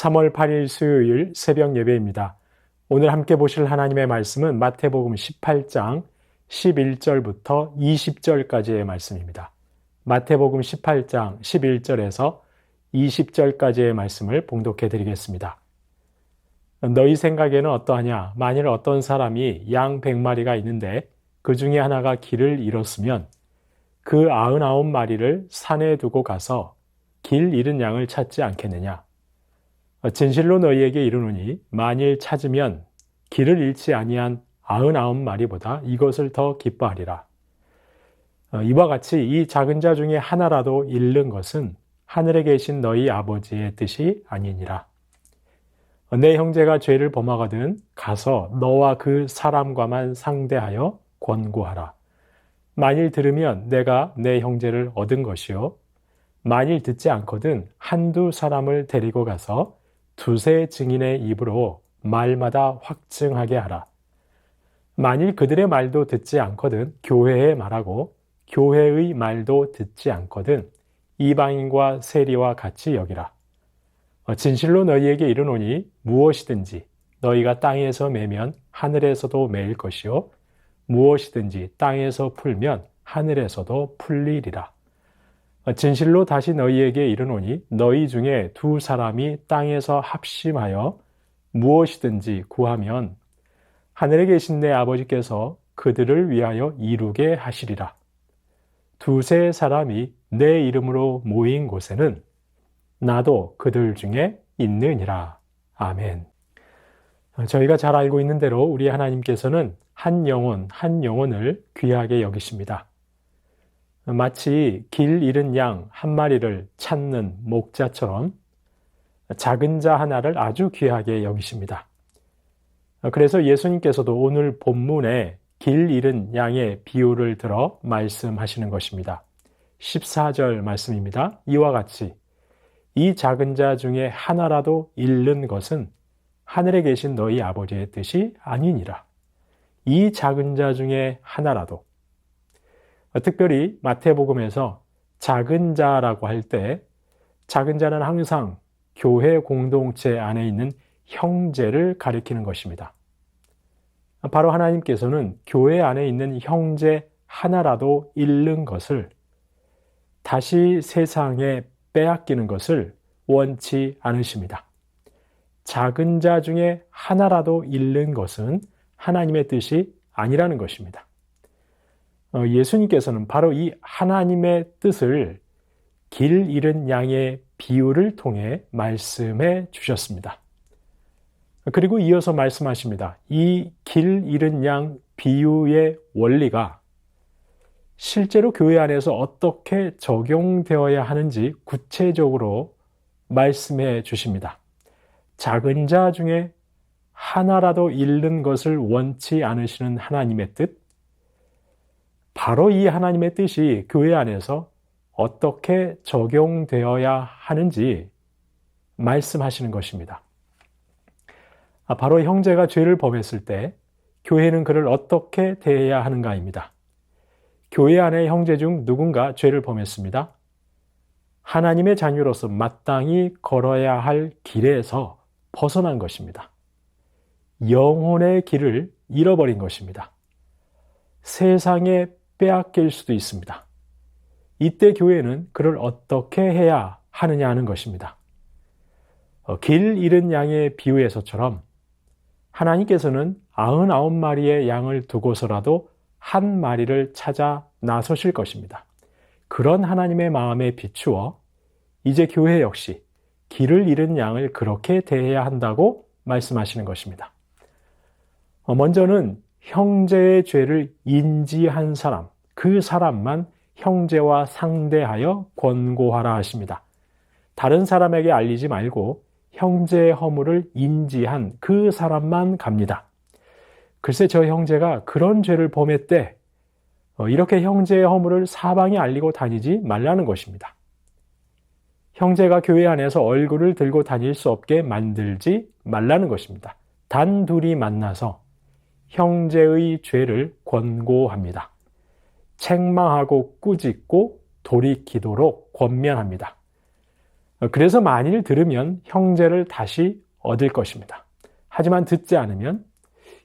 3월 8일 수요일 새벽 예배입니다. 오늘 함께 보실 하나님의 말씀은 마태복음 18장 11절부터 20절까지의 말씀입니다. 마태복음 18장 11절에서 20절까지의 말씀을 봉독해 드리겠습니다. 너희 생각에는 어떠하냐? 만일 어떤 사람이 양 100마리가 있는데 그 중에 하나가 길을 잃었으면 그 99마리를 산에 두고 가서 길 잃은 양을 찾지 않겠느냐? 진실로 너희에게 이르노니 만일 찾으면 길을 잃지 아니한 99마리보다 이것을 더 기뻐하리라. 이와 같이 이 작은 자 중에 하나라도 잃는 것은 하늘에 계신 너희 아버지의 뜻이 아니니라. 내 형제가 죄를 범하거든 가서 너와 그 사람과만 상대하여 권고하라. 만일 들으면 내가 내 형제를 얻은 것이요. 만일 듣지 않거든 한두 사람을 데리고 가서 두세 증인의 입으로 말마다 확증하게 하라. 만일 그들의 말도 듣지 않거든 교회에 말하고 교회의 말도 듣지 않거든 이방인과 세리와 같이 여기라. 진실로 너희에게 이르노니 무엇이든지 너희가 땅에서 매면 하늘에서도 매일 것이요 무엇이든지 땅에서 풀면 하늘에서도 풀리리라. 진실로 다시 너희에게 이르노니 너희 중에 두 사람이 땅에서 합심하여 무엇이든지 구하면 하늘에 계신 내 아버지께서 그들을 위하여 이루게 하시리라. 두세 사람이 내 이름으로 모인 곳에는 나도 그들 중에 있느니라. 아멘. 저희가 잘 알고 있는 대로 우리 하나님께서는 한 영혼 한 영혼을 귀하게 여기십니다. 마치 길 잃은 양 한 마리를 찾는 목자처럼 작은 자 하나를 아주 귀하게 여기십니다. 그래서 예수님께서도 오늘 본문에 길 잃은 양의 비유를 들어 말씀하시는 것입니다. 14절 말씀입니다. 이와 같이 이 작은 자 중에 하나라도 잃는 것은 하늘에 계신 너희 아버지의 뜻이 아니니라. 이 작은 자 중에 하나라도. 특별히 마태복음에서 작은 자라고 할 때 작은 자는 항상 교회 공동체 안에 있는 형제를 가리키는 것입니다. 바로 하나님께서는 교회 안에 있는 형제 하나라도 잃는 것을 다시 세상에 빼앗기는 것을 원치 않으십니다. 작은 자 중에 하나라도 잃는 것은 하나님의 뜻이 아니라는 것입니다. 예수님께서는 바로 이 하나님의 뜻을 길 잃은 양의 비유를 통해 말씀해 주셨습니다. 그리고 이어서 말씀하십니다. 이 길 잃은 양 비유의 원리가 실제로 교회 안에서 어떻게 적용되어야 하는지 구체적으로 말씀해 주십니다. 작은 자 중에 하나라도 잃는 것을 원치 않으시는 하나님의 뜻, 바로 이 하나님의 뜻이 교회 안에서 어떻게 적용되어야 하는지 말씀하시는 것입니다. 바로 형제가 죄를 범했을 때 교회는 그를 어떻게 대해야 하는가입니다. 교회 안의 형제 중 누군가 죄를 범했습니다. 하나님의 자녀로서 마땅히 걸어야 할 길에서 벗어난 것입니다. 영혼의 길을 잃어버린 것입니다. 세상에 빼앗길 수도 있습니다. 이때 교회는 그를 어떻게 해야 하느냐 하는 것입니다. 길 잃은 양의 비유에서처럼 하나님께서는 99마리의 양을 두고서라도 한 마리를 찾아 나서실 것입니다. 그런 하나님의 마음에 비추어 이제 교회 역시 길을 잃은 양을 그렇게 대해야 한다고 말씀하시는 것입니다. 먼저는 형제의 죄를 인지한 사람, 그 사람만 형제와 상대하여 권고하라 하십니다. 다른 사람에게 알리지 말고 형제의 허물을 인지한 그 사람만 갑니다. 글쎄 저 형제가 그런 죄를 범했대. 이렇게 형제의 허물을 사방에 알리고 다니지 말라는 것입니다. 형제가 교회 안에서 얼굴을 들고 다닐 수 없게 만들지 말라는 것입니다. 단둘이 만나서 형제의 죄를 권고합니다. 책망하고 꾸짖고 돌이키도록 권면합니다. 그래서 만일 들으면 형제를 다시 얻을 것입니다. 하지만 듣지 않으면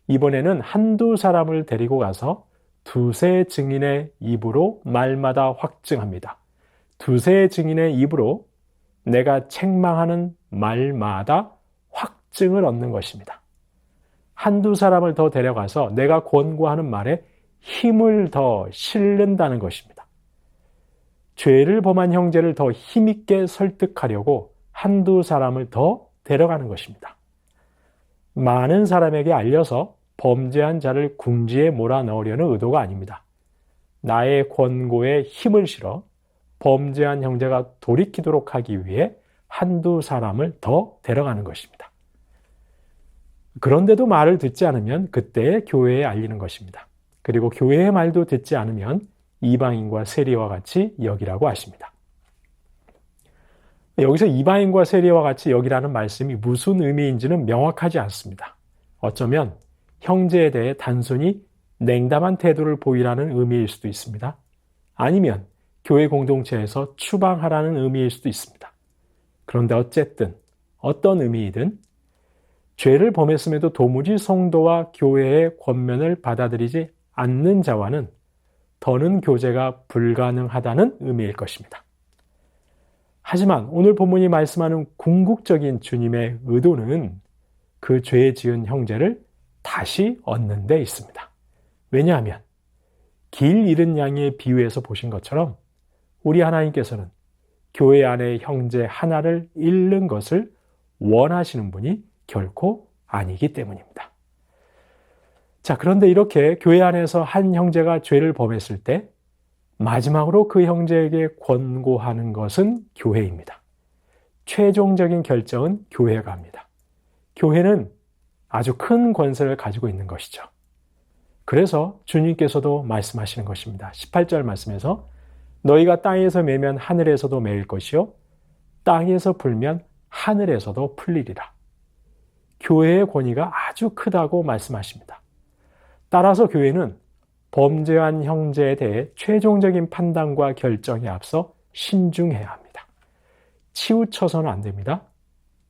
이번에는 한두 사람을 데리고 가서 두세 증인의 입으로 말마다 확증합니다. 두세 증인의 입으로 내가 책망하는 말마다 확증을 얻는 것입니다. 한두 사람을 더 데려가서 내가 권고하는 말에 힘을 더 실른다는 것입니다. 죄를 범한 형제를 더 힘있게 설득하려고 한두 사람을 더 데려가는 것입니다. 많은 사람에게 알려서 범죄한 자를 궁지에 몰아넣으려는 의도가 아닙니다. 나의 권고에 힘을 실어 범죄한 형제가 돌이키도록 하기 위해 한두 사람을 더 데려가는 것입니다. 그런데도 말을 듣지 않으면 그때 교회에 알리는 것입니다. 그리고 교회의 말도 듣지 않으면 이방인과 세리와 같이 여기라고 하십니다. 여기서 이방인과 세리와 같이 여기라는 말씀이 무슨 의미인지는 명확하지 않습니다. 어쩌면 형제에 대해 단순히 냉담한 태도를 보이라는 의미일 수도 있습니다. 아니면 교회 공동체에서 추방하라는 의미일 수도 있습니다. 그런데 어쨌든 어떤 의미이든 죄를 범했음에도 도무지 성도와 교회의 권면을 받아들이지 않는 자와는 더는 교제가 불가능하다는 의미일 것입니다. 하지만 오늘 본문이 말씀하는 궁극적인 주님의 의도는 그 죄 지은 형제를 다시 얻는 데 있습니다. 왜냐하면 길 잃은 양의 비유에서 보신 것처럼 우리 하나님께서는 교회 안에 형제 하나를 잃는 것을 원하시는 분이 결코 아니기 때문입니다. 자, 그런데 이렇게 교회 안에서 한 형제가 죄를 범했을 때 마지막으로 그 형제에게 권고하는 것은 교회입니다. 최종적인 결정은 교회가 합니다. 교회는 아주 큰 권세를 가지고 있는 것이죠. 그래서 주님께서도 말씀하시는 것입니다. 18절 말씀에서 너희가 땅에서 매면 하늘에서도 매일 것이요 땅에서 풀면 하늘에서도 풀리리라. 교회의 권위가 아주 크다고 말씀하십니다. 따라서 교회는 범죄한 형제에 대해 최종적인 판단과 결정에 앞서 신중해야 합니다. 치우쳐서는 안 됩니다.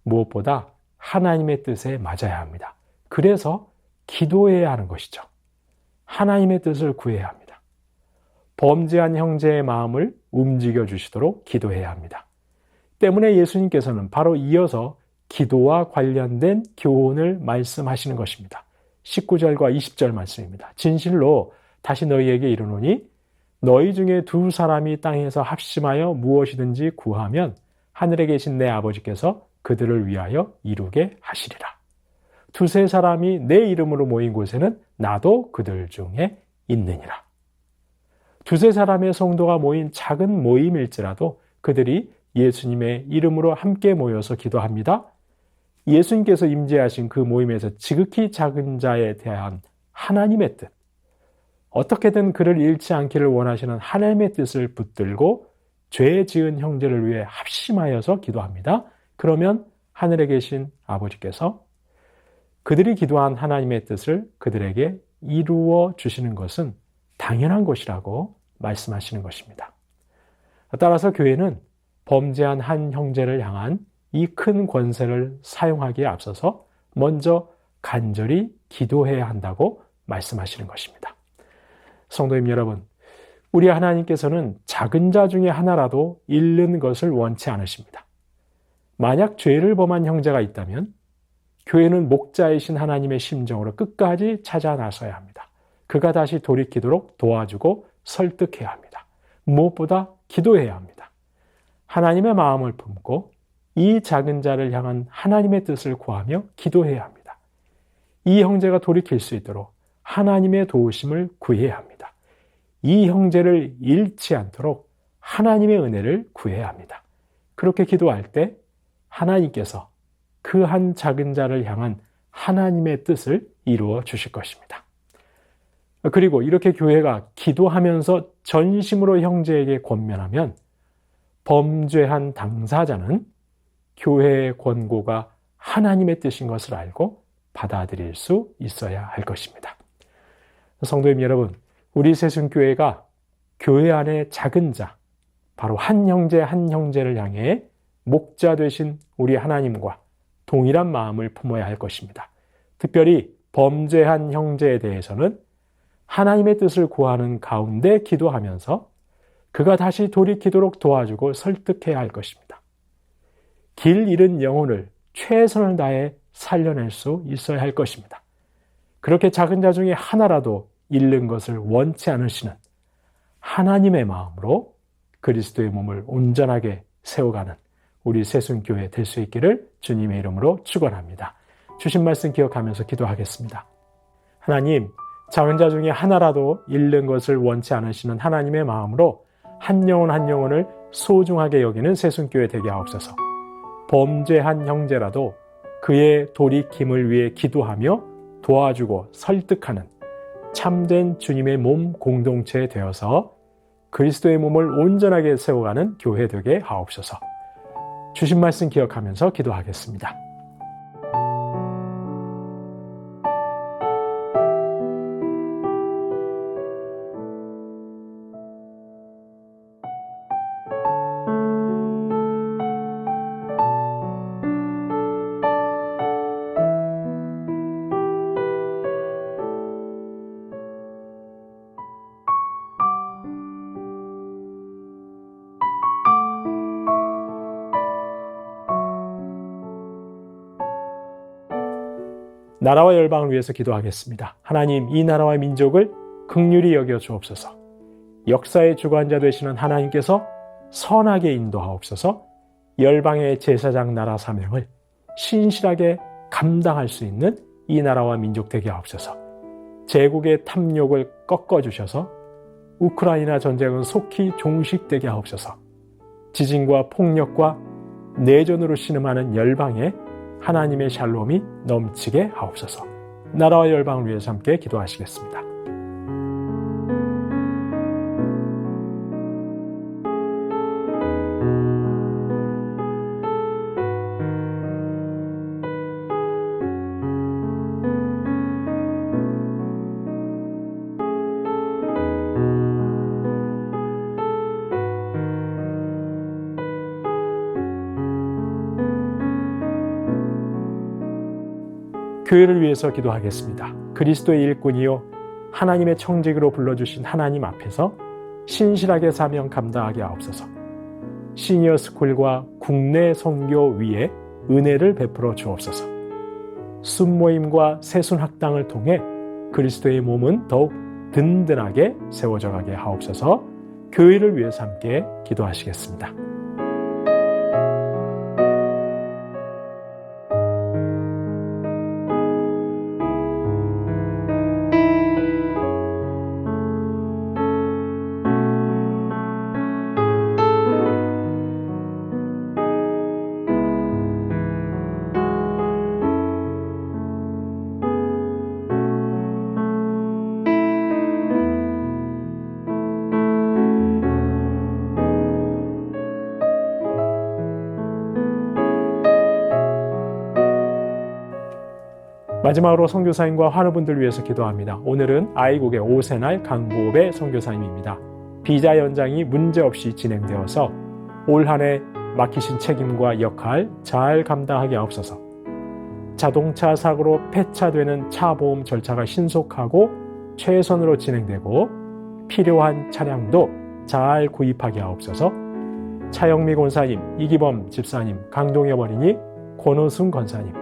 무엇보다 하나님의 뜻에 맞아야 합니다. 그래서 기도해야 하는 것이죠. 하나님의 뜻을 구해야 합니다. 범죄한 형제의 마음을 움직여 주시도록 기도해야 합니다. 때문에 예수님께서는 바로 이어서 기도와 관련된 교훈을 말씀하시는 것입니다. 19절과 20절 말씀입니다. 진실로 다시 너희에게 이르노니 너희 중에 두 사람이 땅에서 합심하여 무엇이든지 구하면 하늘에 계신 내 아버지께서 그들을 위하여 이루게 하시리라. 두세 사람이 내 이름으로 모인 곳에는 나도 그들 중에 있느니라. 두세 사람의 성도가 모인 작은 모임일지라도 그들이 예수님의 이름으로 함께 모여서 기도합니다. 예수님께서 임재하신 그 모임에서 지극히 작은 자에 대한 하나님의 뜻, 어떻게든 그를 잃지 않기를 원하시는 하나님의 뜻을 붙들고 죄 지은 형제를 위해 합심하여서 기도합니다. 그러면 하늘에 계신 아버지께서 그들이 기도한 하나님의 뜻을 그들에게 이루어 주시는 것은 당연한 것이라고 말씀하시는 것입니다. 따라서 교회는 범죄한 한 형제를 향한 이 큰 권세를 사용하기에 앞서서 먼저 간절히 기도해야 한다고 말씀하시는 것입니다. 성도님 여러분, 우리 하나님께서는 작은 자 중에 하나라도 잃는 것을 원치 않으십니다. 만약 죄를 범한 형제가 있다면 교회는 목자이신 하나님의 심정으로 끝까지 찾아 나서야 합니다. 그가 다시 돌이키도록 도와주고 설득해야 합니다. 무엇보다 기도해야 합니다. 하나님의 마음을 품고 이 작은 자를 향한 하나님의 뜻을 구하며 기도해야 합니다. 이 형제가 돌이킬 수 있도록 하나님의 도우심을 구해야 합니다. 이 형제를 잃지 않도록 하나님의 은혜를 구해야 합니다. 그렇게 기도할 때 하나님께서 그 한 작은 자를 향한 하나님의 뜻을 이루어 주실 것입니다. 그리고 이렇게 교회가 기도하면서 전심으로 형제에게 권면하면 범죄한 당사자는 교회의 권고가 하나님의 뜻인 것을 알고 받아들일 수 있어야 할 것입니다. 성도님 여러분, 우리 새순교회가 교회 안의 작은 자, 바로 한 형제 한 형제를 향해 목자 되신 우리 하나님과 동일한 마음을 품어야 할 것입니다. 특별히 범죄한 형제에 대해서는 하나님의 뜻을 구하는 가운데 기도하면서 그가 다시 돌이키도록 도와주고 설득해야 할 것입니다. 길 잃은 영혼을 최선을 다해 살려낼 수 있어야 할 것입니다. 그렇게 작은 자 중에 하나라도 잃는 것을 원치 않으시는 하나님의 마음으로 그리스도의 몸을 온전하게 세워가는 우리 새순교회 될 수 있기를 주님의 이름으로 축원합니다. 주신 말씀 기억하면서 기도하겠습니다. 하나님, 작은 자 중에 하나라도 잃는 것을 원치 않으시는 하나님의 마음으로 한 영혼 한 영혼을 소중하게 여기는 새순교회 되게 하옵소서. 범죄한 형제라도 그의 돌이킴을 위해 기도하며 도와주고 설득하는 참된 주님의 몸 공동체 되어서 그리스도의 몸을 온전하게 세워가는 교회 되게 하옵소서. 주신 말씀 기억하면서 기도하겠습니다. 나라와 열방을 위해서 기도하겠습니다. 하나님, 이 나라와 민족을 긍휼히 여겨 주옵소서. 역사의 주관자 되시는 하나님께서 선하게 인도하옵소서. 열방의 제사장 나라 사명을 신실하게 감당할 수 있는 이 나라와 민족 되게 하옵소서. 제국의 탐욕을 꺾어주셔서 우크라이나 전쟁은 속히 종식되게 하옵소서. 지진과 폭력과 내전으로 신음하는 열방에 하나님의 샬롬이 넘치게 하옵소서. 나라와 열방을 위해서 함께 기도하시겠습니다. 교회를 위해서 기도하겠습니다. 그리스도의 일꾼이요 하나님의 청직으로 불러주신 하나님 앞에서 신실하게 사명 감당하게 하옵소서. 시니어 스쿨과 국내 선교 위에 은혜를 베풀어 주옵소서. 순모임과 새순학당을 통해 그리스도의 몸은 더욱 든든하게 세워져 가게 하옵소서. 교회를 위해서 함께 기도하시겠습니다. 마지막으로 선교사님과 환우분들 위해서 기도합니다. 오늘은 아이국의 오세날 강보배 선교사님입니다. 비자 연장이 문제없이 진행되어서 올 한 해 맡기신 책임과 역할 잘 감당하게 하옵소서. 자동차 사고로 폐차되는 차 보험 절차가 신속하고 최선으로 진행되고 필요한 차량도 잘 구입하게 하옵소서. 차영미 권사님, 이기범 집사님, 강동엽 어린이, 권호순 권사님,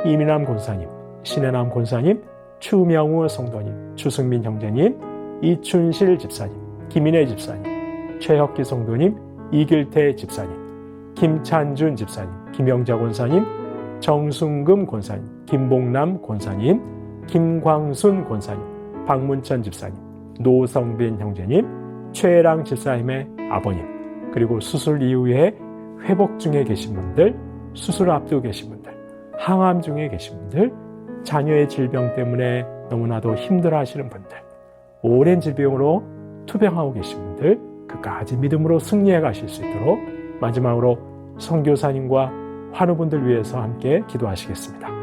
이민남 권사님, 신혜남 권사님, 추명우 성도님, 추승민 형제님, 이춘실 집사님, 김인혜 집사님, 최혁기 성도님, 이길태 집사님, 김찬준 집사님, 김영자 권사님, 정순금 권사님, 김봉남 권사님, 김광순 권사님, 박문천 집사님, 노성빈 형제님, 최랑 집사님의 아버님, 그리고 수술 이후에 회복 중에 계신 분들, 수술 앞두고 계신 분들, 항암 중에 계신 분들, 자녀의 질병 때문에 너무나도 힘들어하시는 분들, 오랜 질병으로 투병하고 계신 분들, 그까지 믿음으로 승리해 가실 수 있도록 마지막으로 선교사님과 환우분들 위해서 함께 기도하시겠습니다.